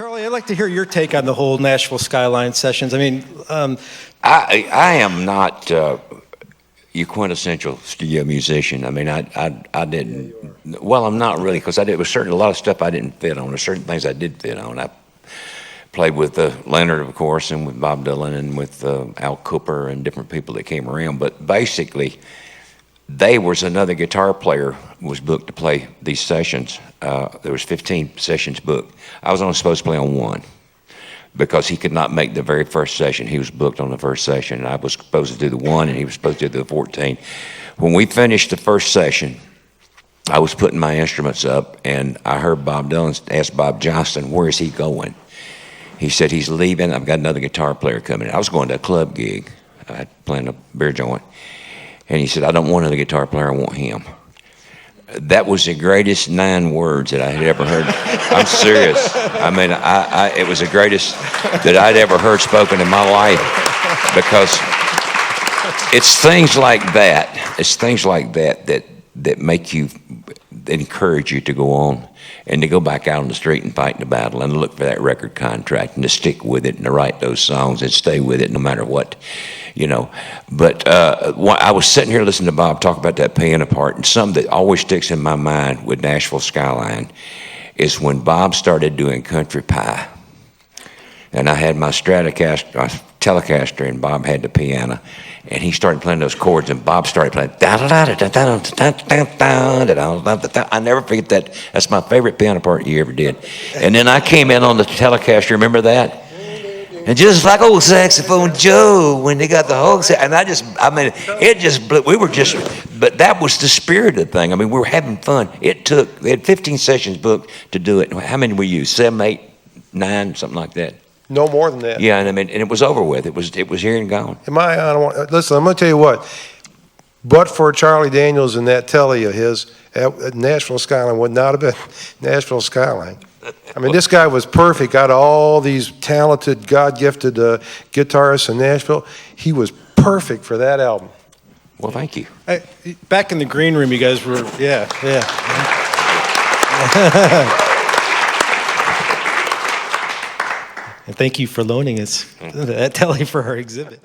Charlie, I'd like to hear your take on the whole Nashville Skyline sessions. I mean, I am not your quintessential studio musician. I mean, I didn't. Well, I'm not really, because there was certain a lot of stuff I didn't fit on. There's certain things I did fit on. I played with Leonard, of course, and with Bob Dylan, and with Al Cooper, and different people that came around. But basically, there was another guitar player who was booked to play these sessions. There was 15 sessions booked. I was only supposed to play on one, because he could not make the very first session. He was booked on the first session, and I was supposed to do the one, and he was supposed to do the 14. When we finished the first session, I was putting my instruments up, and I heard Bob Dylan ask Bob Johnston, where is he going? He said, he's leaving. I've got another guitar player coming. I was going to a club gig, playing a beer joint. And he said, I don't want another guitar player, I want him. That was the greatest 9 words that I had ever heard. I'm serious. I mean, it was the greatest that I'd ever heard spoken in my life, because it's things like that. It's things like that make you, that encourage you to go on and to go back out on the street and fight the battle and look for that record contract and to stick with it and to write those songs and stay with it no matter what, you know. But I was sitting here listening to Bob talk about that piano part, and something that always sticks in my mind with Nashville Skyline is when Bob started doing Country Pie. And I had my Telecaster, and Bob had the piano, and he started playing those chords, and Bob started playing. I never forget that. That's my favorite piano part he ever did. And then I came in on the Telecaster. Remember that? And just like old Saxophone Joe, when they got the whole, and but that was the spirit of the thing. I mean, we were having fun. They had 15 sessions booked to do it. How many we used? 7, 8, 9, something like that. No more than that. Yeah, and I mean, and it was over with. It was here and gone. Listen, I'm going to tell you what. But for Charlie Daniels and that telly of his, Nashville Skyline would not have been Nashville Skyline. I mean, this guy was perfect. Got all these talented, God-gifted guitarists in Nashville. He was perfect for that album. Well, thank you. back in the green room, you guys were, yeah. And thank you for loaning us that telly for our exhibit.